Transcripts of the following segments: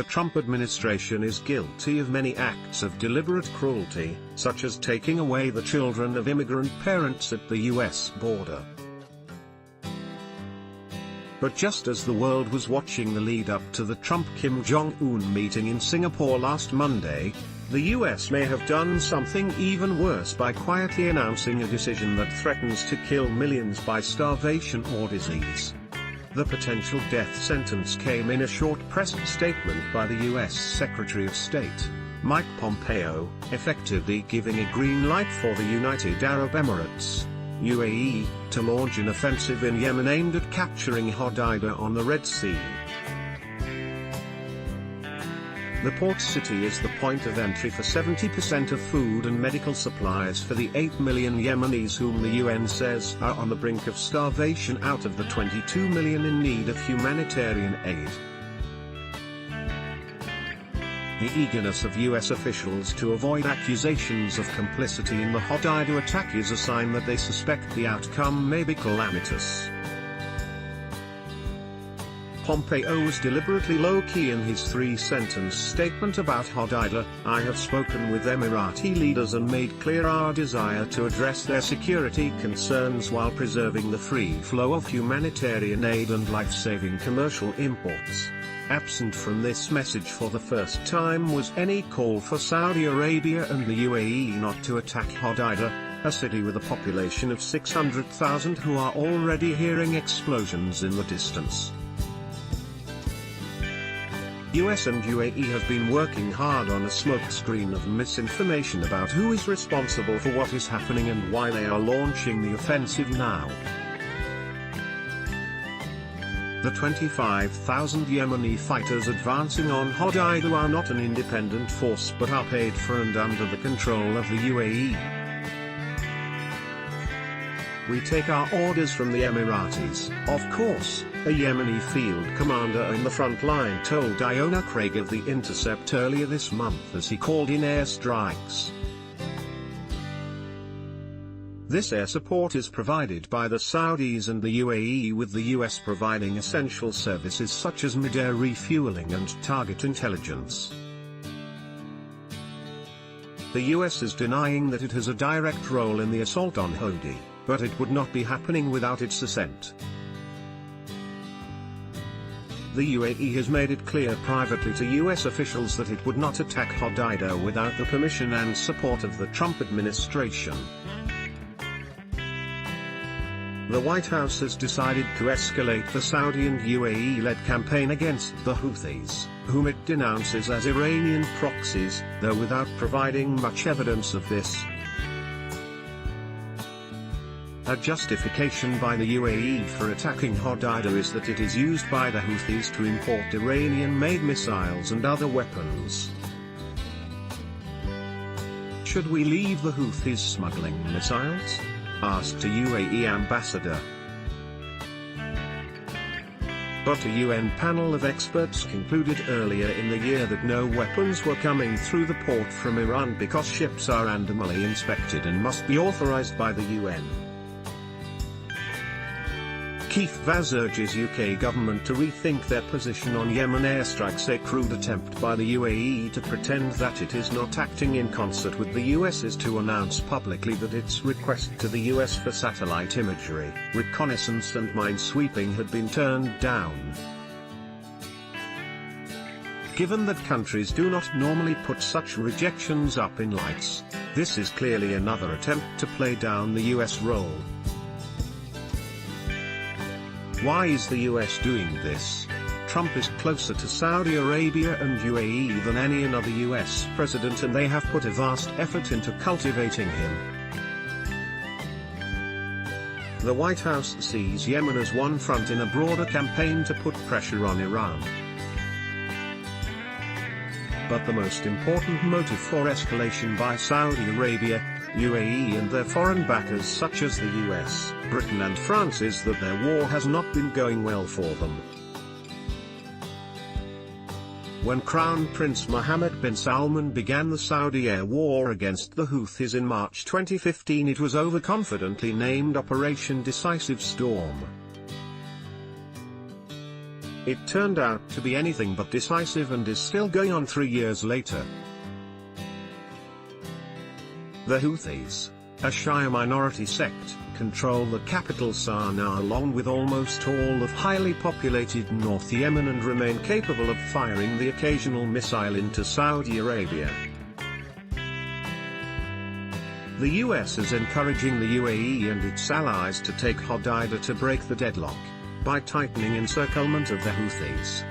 The Trump administration is guilty of many acts of deliberate cruelty, such as taking away the children of immigrant parents at the US border. But just as the world was watching the lead-up to the Trump-Kim Jong-un meeting in Singapore last Monday, the US may have done something even worse by quietly announcing a decision that threatens to kill millions by starvation or disease. The potential death sentence came in a short press statement by the US Secretary of State, Mike Pompeo, effectively giving a green light for the United Arab Emirates, UAE, to launch an offensive in Yemen aimed at capturing Hodeidah on the Red Sea. The port city is the point of entry for 70% of food and medical supplies for the 8 million Yemenis whom the UN says are on the brink of starvation out of the 22 million in need of humanitarian aid. The eagerness of US officials to avoid accusations of complicity in the Hodeidah attack is a sign that they suspect the outcome may be calamitous. Pompeo was deliberately low-key in his three-sentence statement about Hodeidah. "I have spoken with Emirati leaders and made clear our desire to address their security concerns while preserving the free flow of humanitarian aid and life-saving commercial imports." Absent from this message for the first time was any call for Saudi Arabia and the UAE not to attack Hodeidah, a city with a population of 600,000 who are already hearing explosions in the distance. US and UAE have been working hard on a smokescreen of misinformation about who is responsible for what is happening and why they are launching the offensive now. The 25,000 Yemeni fighters advancing on Hodeidah are not an independent force but are paid for and under the control of the UAE. "We take our orders from the Emiratis, of course," a Yemeni field commander in the front line told Iona Craig of The Intercept earlier this month as he called in airstrikes. This air support is provided by the Saudis and the UAE, with the US providing essential services such as mid-air refueling and target intelligence. The US is denying that it has a direct role in the assault on Hodeidah, but it would not be happening without its assent. The UAE has made it clear privately to US officials that it would not attack Hodeidah without the permission and support of the Trump administration. The White House has decided to escalate the Saudi and UAE-led campaign against the Houthis, whom it denounces as Iranian proxies, though without providing much evidence of this. A justification by the UAE for attacking Hodeidah is that it is used by the Houthis to import Iranian-made missiles and other weapons. Should we leave the Houthis smuggling missiles? Asked a UAE ambassador. But a UN panel of experts concluded earlier in the year that no weapons were coming through the port from Iran because ships are randomly inspected and must be authorized by the UN. Keith Vaz urges UK government to rethink their position on Yemen airstrikes, a crude attempt by the UAE to pretend that it is not acting in concert with the US is to announce publicly that its request to the US for satellite imagery, reconnaissance and minesweeping had been turned down. Given that countries do not normally put such rejections up in lights, this is clearly another attempt to play down the US role. Why is the US doing this? Trump is closer to Saudi Arabia and UAE than any another US president, and they have put a vast effort into cultivating him. The White House sees Yemen as one front in a broader campaign to put pressure on Iran. But the most important motive for escalation by Saudi Arabia, UAE and their foreign backers such as the US, Britain and France is that their war has not been going well for them. When Crown Prince Mohammed bin Salman began the Saudi air war against the Houthis in March 2015, it was overconfidently named Operation Decisive Storm. It turned out to be anything but decisive and is still going on 3 years later. The Houthis, a Shia minority sect, control the capital Sana'a along with almost all of highly populated North Yemen and remain capable of firing the occasional missile into Saudi Arabia. The US is encouraging the UAE and its allies to take Hodeidah to break the deadlock, by tightening encirclement of the Houthis.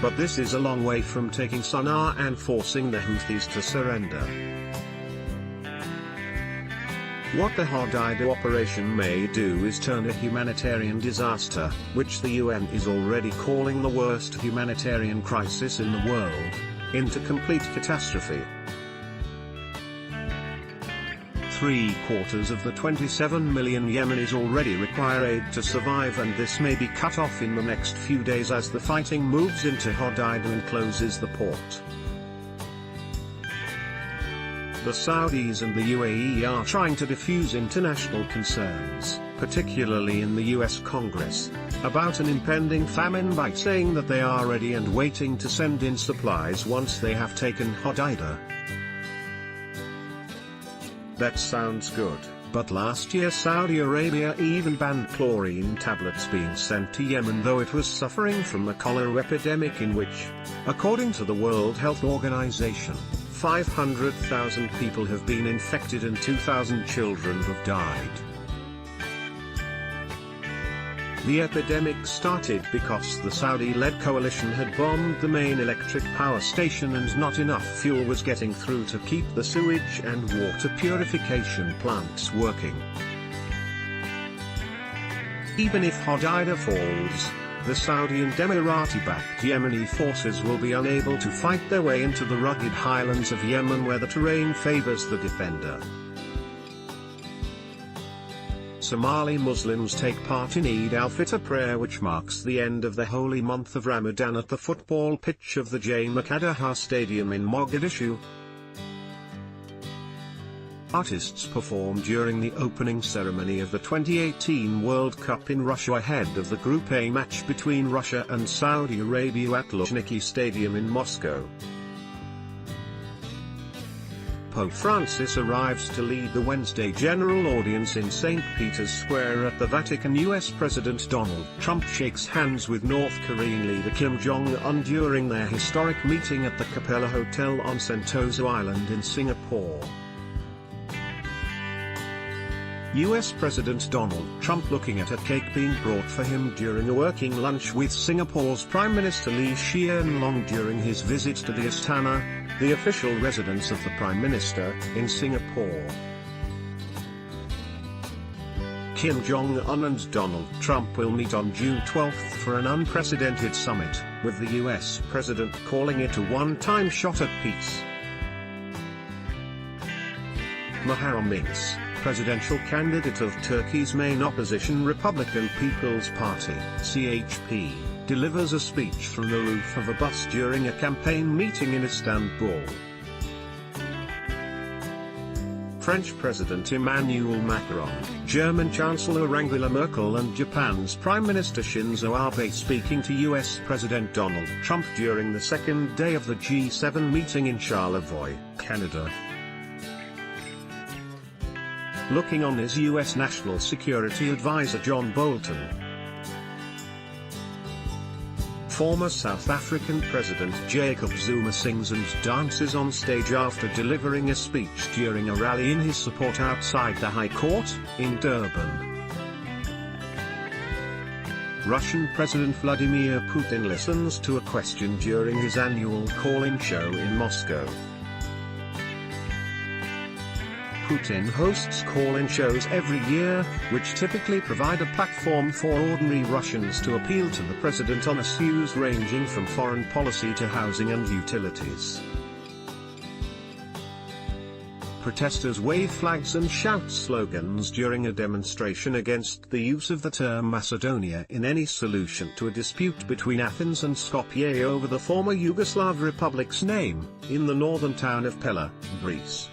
But this is a long way from taking Sana'a and forcing the Houthis to surrender. What the Hodeidah operation may do is turn a humanitarian disaster, which the UN is already calling the worst humanitarian crisis in the world, into complete catastrophe. 3/4 of the 27 million Yemenis already require aid to survive, and this may be cut off in the next few days as the fighting moves into Hodeidah and closes the port. The Saudis and the UAE are trying to diffuse international concerns, particularly in the US Congress, about an impending famine by saying that they are ready and waiting to send in supplies once they have taken Hodeidah. That sounds good, but last year Saudi Arabia even banned chlorine tablets being sent to Yemen, though it was suffering from a cholera epidemic in which, according to the World Health Organization, 500,000 people have been infected and 2,000 children have died. The epidemic started because the Saudi-led coalition had bombed the main electric power station and not enough fuel was getting through to keep the sewage and water purification plants working. Even if Hodeidah falls, the Saudi and Emirati-backed Yemeni forces will be unable to fight their way into the rugged highlands of Yemen where the terrain favors the defender. Somali Muslims take part in Eid al-Fitr prayer, which marks the end of the holy month of Ramadan, at the football pitch of the Hodeidah Stadium in Mogadishu. Artists performed during the opening ceremony of the 2018 World Cup in Russia ahead of the Group A match between Russia and Saudi Arabia at Luzhniki Stadium in Moscow. Pope Francis arrives to lead the Wednesday general audience in St. Peter's Square at the Vatican. US President Donald Trump shakes hands with North Korean leader Kim Jong-un during their historic meeting at the Capella Hotel on Sentosa Island in Singapore. US President Donald Trump looking at a cake being brought for him during a working lunch with Singapore's Prime Minister Lee Hsien Loong during his visit to the Astana, the official residence of the Prime Minister, in Singapore. Kim Jong-un and Donald Trump will meet on June 12 for an unprecedented summit, with the US President calling it a one-time shot at peace. Muharrem İnce, presidential candidate of Turkey's main opposition Republican People's Party (CHP), delivers a speech from the roof of a bus during a campaign meeting in Istanbul. French President Emmanuel Macron, German Chancellor Angela Merkel and Japan's Prime Minister Shinzo Abe speaking to US President Donald Trump during the second day of the G7 meeting in Charlevoix, Canada. Looking on is US National Security Advisor John Bolton. Former South African President Jacob Zuma sings and dances on stage after delivering a speech during a rally in his support outside the High Court, in Durban. Russian President Vladimir Putin listens to a question during his annual call-in show in Moscow. Putin hosts call-in shows every year, which typically provide a platform for ordinary Russians to appeal to the president on issues ranging from foreign policy to housing and utilities. Protesters wave flags and shout slogans during a demonstration against the use of the term Macedonia in any solution to a dispute between Athens and Skopje over the former Yugoslav Republic's name, in the northern town of Pella, Greece.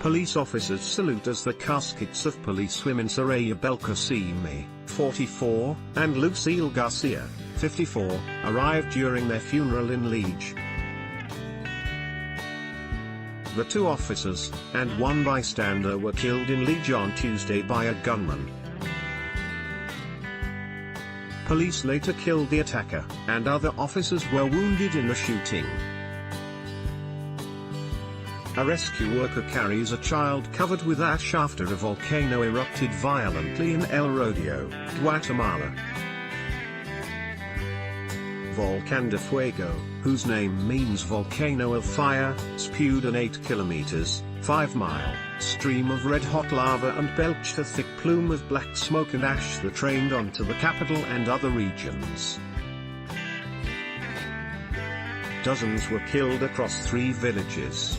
Police officers salute as the caskets of police women Soraya Belkacemi, 44, and Lucille Garcia, 54, arrived during their funeral in Liege. The two officers, and one bystander were killed in Liege on Tuesday by a gunman. Police later killed the attacker, and other officers were wounded in the shooting. A rescue worker carries a child covered with ash after a volcano erupted violently in El Rodeo, Guatemala. Volcán de Fuego, whose name means volcano of fire, spewed an 8 kilometers, 5-mile, stream of red-hot lava and belched a thick plume of black smoke and ash that rained onto the capital and other regions. Dozens were killed across 3 villages.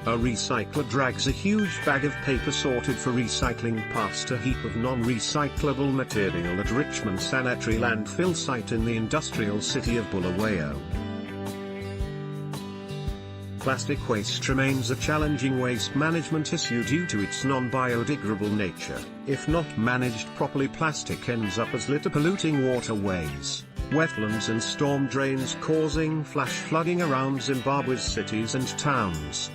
A recycler drags a huge bag of paper sorted for recycling past a heap of non-recyclable material at Richmond Sanitary landfill site in the industrial city of Bulawayo. Plastic waste remains a challenging waste management issue due to its non-biodegradable nature. If not managed properly, plastic ends up as litter polluting waterways, wetlands and storm drains, causing flash flooding around Zimbabwe's cities and towns.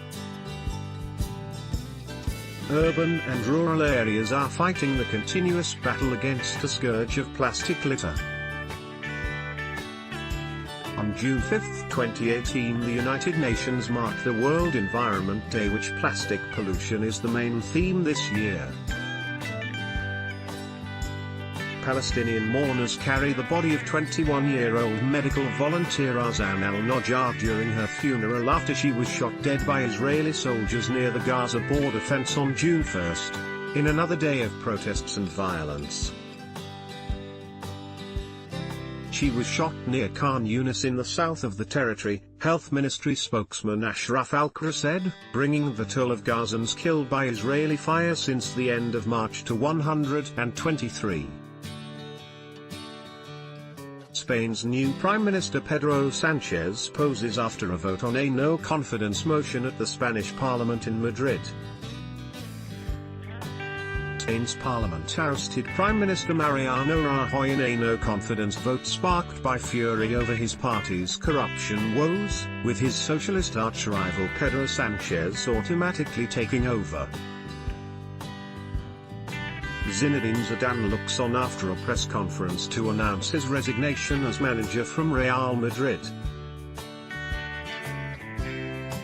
Urban and rural areas are fighting the continuous battle against the scourge of plastic litter. On June 5, 2018, the United Nations marked the World Environment Day, which plastic pollution is the main theme this year. Palestinian mourners carry the body of 21-year-old medical volunteer Azan al-Najjar during her funeral after she was shot dead by Israeli soldiers near the Gaza border fence on June 1, in another day of protests and violence. She was shot near Khan Yunis in the south of the territory, Health Ministry spokesman Ashraf Al-Qura said, bringing the toll of Gazans killed by Israeli fire since the end of March to 123. Spain's new Prime Minister Pedro Sánchez poses after a vote on a no-confidence motion at the Spanish Parliament in Madrid. Spain's Parliament ousted Prime Minister Mariano Rajoy in a no-confidence vote sparked by fury over his party's corruption woes, with his socialist arch-rival Pedro Sánchez automatically taking over. Zinedine Zidane looks on after a press conference to announce his resignation as manager from Real Madrid.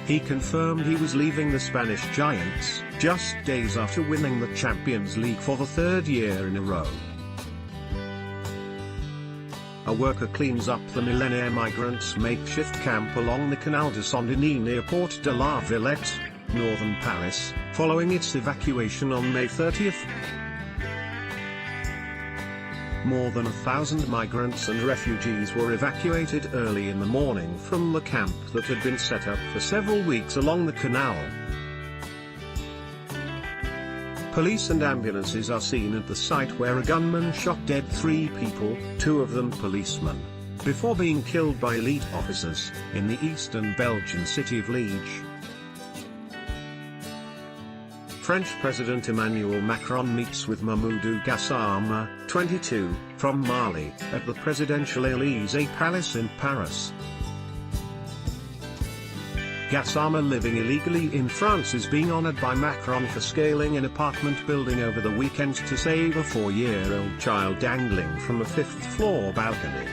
He confirmed he was leaving the Spanish Giants, just days after winning the Champions League for the 3rd year in a row. A worker cleans up the millennial migrants' makeshift camp along the Canal de Saint-Denis near Port de la Villette, northern Paris, following its evacuation on May 30. More than 1,000 migrants and refugees were evacuated early in the morning from the camp that had been set up for several weeks along the canal. Police and ambulances are seen at the site where a gunman shot dead 3 people, 2 of them policemen, before being killed by elite officers, in the eastern Belgian city of Liege. French President Emmanuel Macron meets with Mamadou Gassama, 22, from Mali, at the presidential Élysée Palace in Paris. Gassama, living illegally in France, is being honored by Macron for scaling an apartment building over the weekend to save a 4-year-old child dangling from a 5th-floor balcony.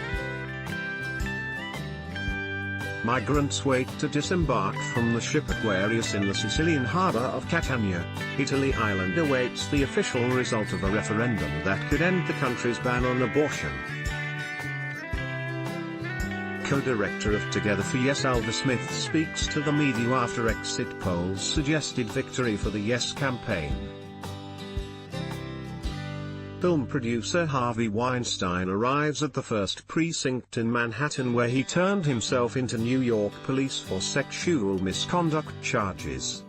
Migrants wait to disembark from the ship Aquarius in the Sicilian harbour of Catania, Italy. Island awaits the official result of a referendum that could end the country's ban on abortion. Co-director of Together for Yes Alva Smith speaks to the media after exit polls suggested victory for the Yes campaign. Film producer Harvey Weinstein arrives at the 1st precinct in Manhattan, where he turned himself into New York police for sexual misconduct charges.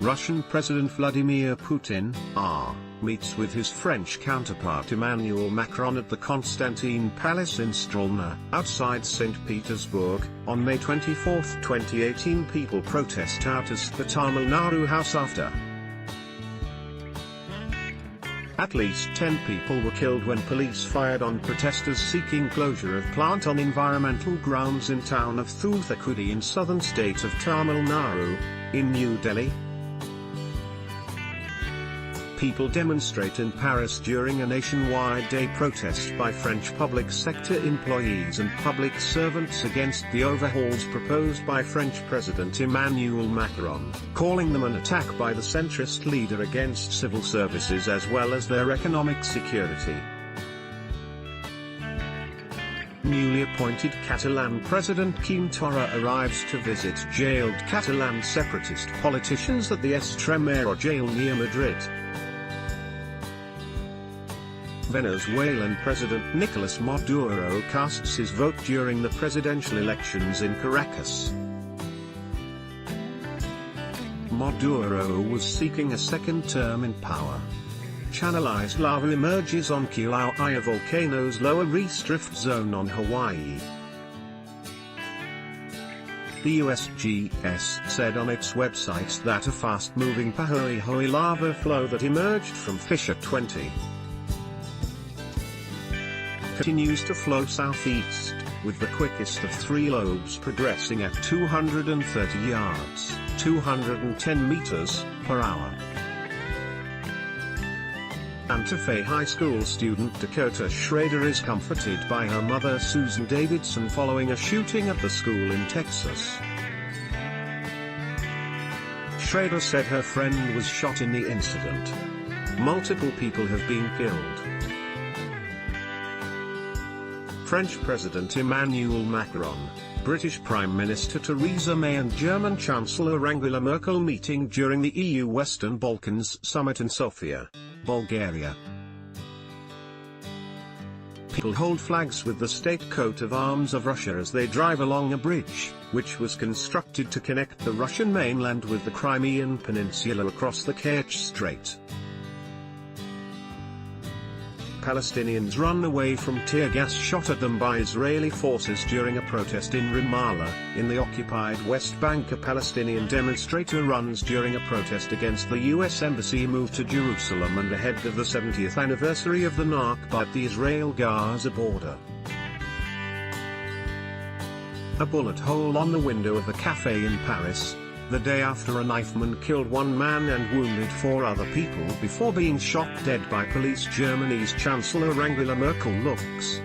Russian President Vladimir Putin, meets with his French counterpart Emmanuel Macron at the Constantine Palace in Strelna, outside St. Petersburg. On May 24, 2018, people protest out as the Tamil Nadu House after at least 10 people were killed when police fired on protesters seeking closure of plant on environmental grounds in town of Thoothukudi in southern state of Tamil Nadu, in New Delhi. People demonstrate in Paris during a nationwide day protest by French public sector employees and public servants against the overhauls proposed by French President Emmanuel Macron, calling them an attack by the centrist leader against civil services as well as their economic security. Newly appointed Catalan President Quim Torra arrives to visit jailed Catalan separatist politicians at the Extremera jail near Madrid. Venezuelan President Nicolas Maduro casts his vote during the presidential elections in Caracas. Maduro was seeking a second term in power. Channelized lava emerges on Kilauea volcano's lower east rift zone on Hawaii. The USGS said on its website that a fast-moving Pahoehoe lava flow that emerged from Fissure 20 continues to flow southeast, with the quickest of three lobes progressing at 230 yards, 210 meters, per hour. Santa Fe High School student Dakota Schrader is comforted by her mother Susan Davidson following a shooting at the school in Texas. Schrader said her friend was shot in the incident. Multiple people have been killed. French President Emmanuel Macron, British Prime Minister Theresa May and German Chancellor Angela Merkel meeting during the EU Western Balkans Summit in Sofia, Bulgaria. People hold flags with the state coat of arms of Russia as they drive along a bridge, which was constructed to connect the Russian mainland with the Crimean Peninsula across the Kerch Strait. Palestinians run away from tear gas shot at them by Israeli forces during a protest in Ramallah, in the occupied West Bank. A Palestinian demonstrator runs during a protest against the U.S. Embassy move to Jerusalem and ahead of the 70th anniversary of the Nakba at the Israel-Gaza border. A bullet hole on the window of a cafe in Paris, the day after a knifeman killed one man and wounded four other people before being shot dead by police. Germany's Chancellor Angela Merkel looks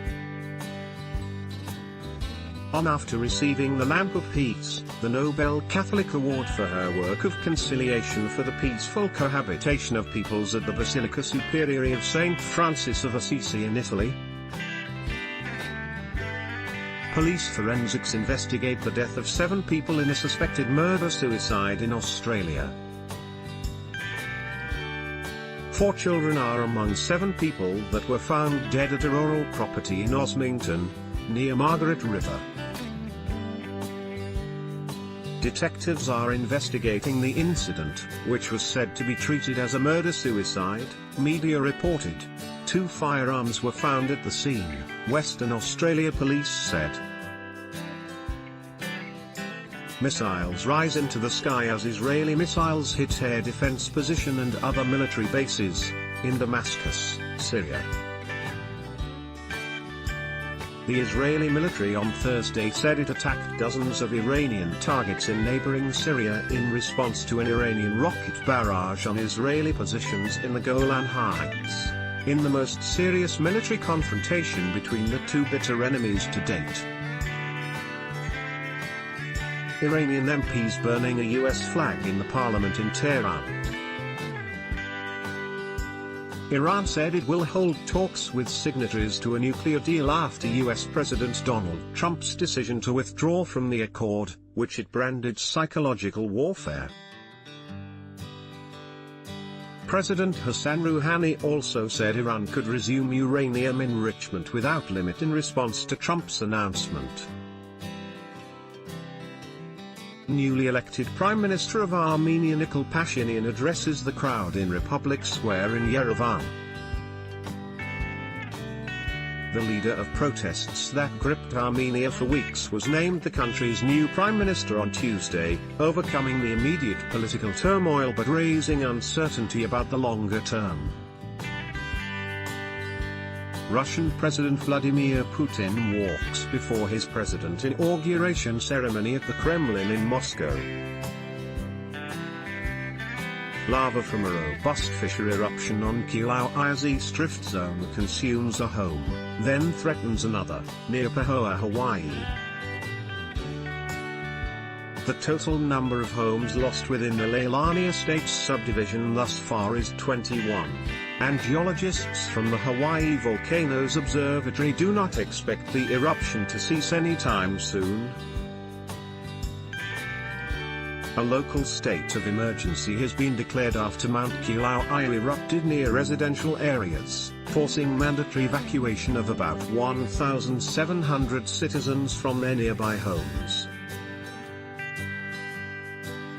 on after receiving the Lamp of Peace, the Nobel Catholic Award for her work of conciliation for the peaceful cohabitation of peoples at the Basilica Superiore of St. Francis of Assisi in Italy. Police forensics investigate the death of 7 people in a suspected murder-suicide in Australia. 4 children are among 7 people that were found dead at a rural property in Osmington, near Margaret River. Detectives are investigating the incident, which was said to be treated as a murder-suicide, media reported. 2 firearms were found at the scene, Western Australia police said. Missiles rise into the sky as Israeli missiles hit air defense position and other military bases, in Damascus, Syria. The Israeli military on Thursday said it attacked dozens of Iranian targets in neighboring Syria in response to an Iranian rocket barrage on Israeli positions in the Golan Heights, in the most serious military confrontation between the two bitter enemies to date. Iranian MPs burning a US flag in the parliament in Tehran. Iran said it will hold talks with signatories to a nuclear deal after US President Donald Trump's decision to withdraw from the accord, which it branded psychological warfare. President Hassan Rouhani also said Iran could resume uranium enrichment without limit in response to Trump's announcement. Newly elected Prime Minister of Armenia Nikol Pashinyan addresses the crowd in Republic Square in Yerevan. The leader of protests that gripped Armenia for weeks was named the country's new prime minister on Tuesday, overcoming the immediate political turmoil but raising uncertainty about the longer term. Russian President Vladimir Putin walks before his president inauguration ceremony at the Kremlin in Moscow. Lava from a robust fissure eruption on Kilaue's East Rift Zone consumes a home, then threatens another, near Pahoa, Hawaii. The total number of homes lost within the Leilani Estates subdivision thus far is 21. And geologists from the Hawaii Volcanoes Observatory do not expect the eruption to cease anytime soon. A local state of emergency has been declared after Mount Kilauea erupted near residential areas, forcing mandatory evacuation of about 1,700 citizens from their nearby homes.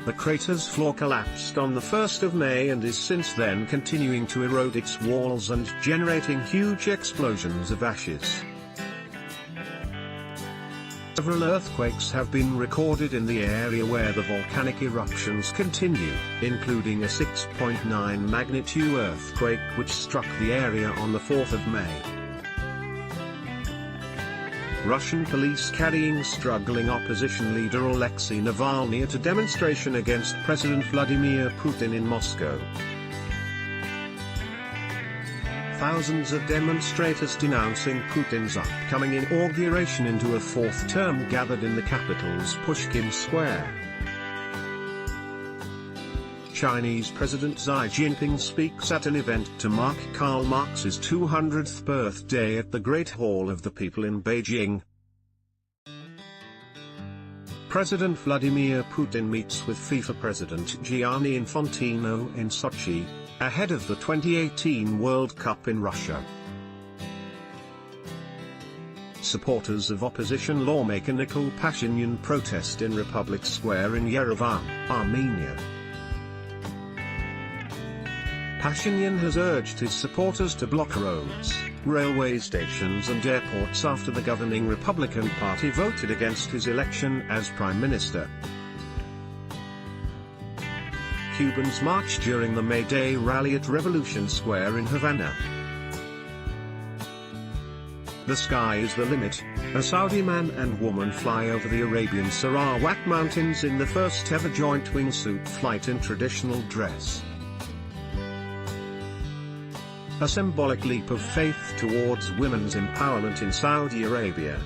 The crater's floor collapsed on the 1st of May and is since then continuing to erode its walls and generating huge explosions of ashes. Several earthquakes have been recorded in the area where the volcanic eruptions continue, including a 6.9 magnitude earthquake which struck the area on the 4th of May. Russian police carrying struggling opposition leader Alexei Navalny at a demonstration against President Vladimir Putin in Moscow. Thousands of demonstrators denouncing Putin's upcoming inauguration into a fourth term gathered in the capital's Pushkin Square. Chinese President Xi Jinping speaks at an event to mark Karl Marx's 200th birthday at the Great Hall of the People in Beijing. President Vladimir Putin meets with FIFA President Gianni Infantino in Sochi, ahead of the 2018 World Cup in Russia. Supporters of opposition lawmaker Nikol Pashinyan protest in Republic Square in Yerevan, Armenia. Pashinyan has urged his supporters to block roads, railway stations and airports after the governing Republican Party voted against his election as prime minister. Cubans march during the May Day rally at Revolution Square in Havana. The sky is the limit. A Saudi man and woman fly over the Arabian Sarawak Mountains in the first ever joint wingsuit flight in traditional dress. A symbolic leap of faith towards women's empowerment in Saudi Arabia.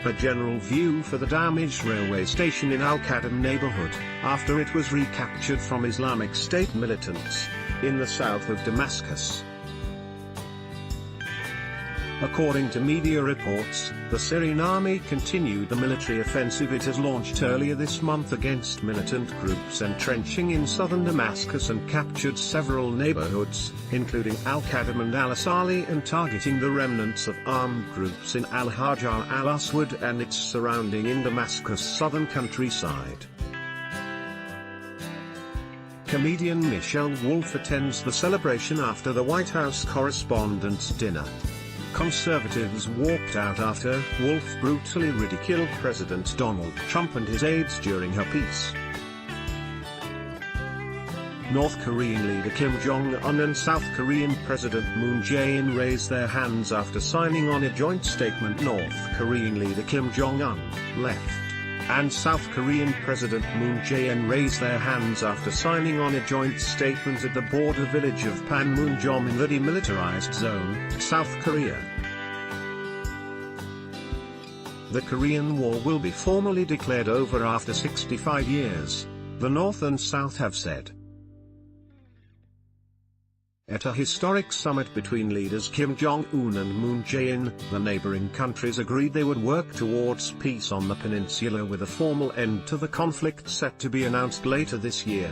A general view for the damaged railway station in Al-Qadam neighborhood, after it was recaptured from Islamic State militants, in the south of Damascus. According to media reports, the Syrian army continued the military offensive it has launched earlier this month against militant groups entrenching in southern Damascus and captured several neighborhoods, including Al-Qadam and Al-Asali, and targeting the remnants of armed groups in Al-Hajar al-Aswad and its surrounding in Damascus' southern countryside. Comedian Michelle Wolf attends the celebration after the White House Correspondents' Dinner. Conservatives walked out after Wolf brutally ridiculed President Donald Trump and his aides during her piece. North Korean leader Kim Jong-un and South Korean President Moon Jae-in raised their hands after signing on a joint statement. North Korean leader Kim Jong-un, left, and South Korean President Moon Jae-in raised their hands after signing on a joint statement at the border village of Panmunjom in the demilitarized zone, South Korea. The Korean War will be formally declared over after 65 years, the North and South have said. At a historic summit between leaders Kim Jong-un and Moon Jae-in, the neighboring countries agreed they would work towards peace on the peninsula with a formal end to the conflict set to be announced later this year.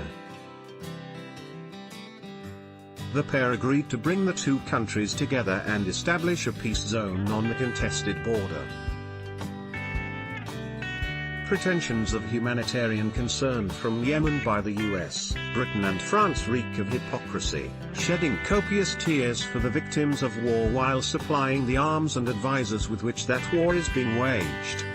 The pair agreed to bring the two countries together and establish a peace zone on the contested border. pretensions of humanitarian concern from Yemen by the US, Britain and France reek of hypocrisy, shedding copious tears for the victims of war while supplying the arms and advisors with which that war is being waged.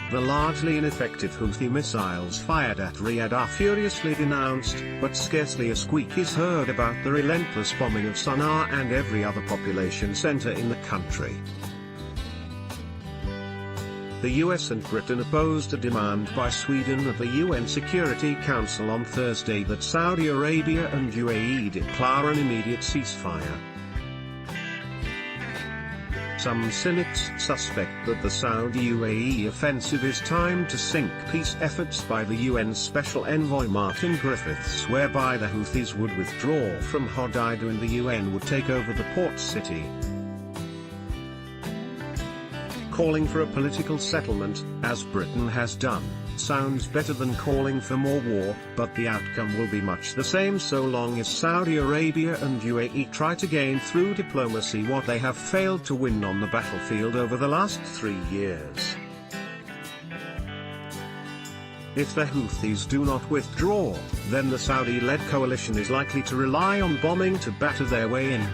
The largely ineffective Houthi missiles fired at Riyadh are furiously denounced, but scarcely a squeak is heard about the relentless bombing of Sana'a and every other population center in the country. The US and Britain opposed a demand by Sweden at the UN Security Council on Thursday that Saudi Arabia and UAE declare an immediate ceasefire. Some cynics suspect that the Saudi-UAE offensive is timed to sink peace efforts by the UN Special Envoy Martin Griffiths, whereby the Houthis would withdraw from Hodeidah and the UN would take over the port city. Calling for a political settlement, as Britain has done, sounds better than calling for more war, but the outcome will be much the same so long as Saudi Arabia and UAE try to gain through diplomacy what they have failed to win on the battlefield over the last 3 years. If the Houthis do not withdraw, then the Saudi-led coalition is likely to rely on bombing to batter their way in.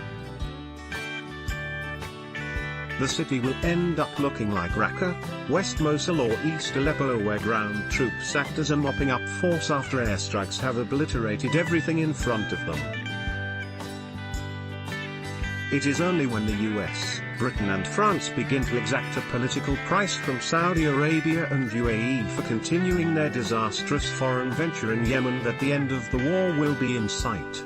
The city will end up looking like Raqqa, West Mosul or East Aleppo, where ground troops act as a mopping-up force after airstrikes have obliterated everything in front of them. It is only when the US, Britain and France begin to exact a political price from Saudi Arabia and UAE for continuing their disastrous foreign venture in Yemen that the end of the war will be in sight.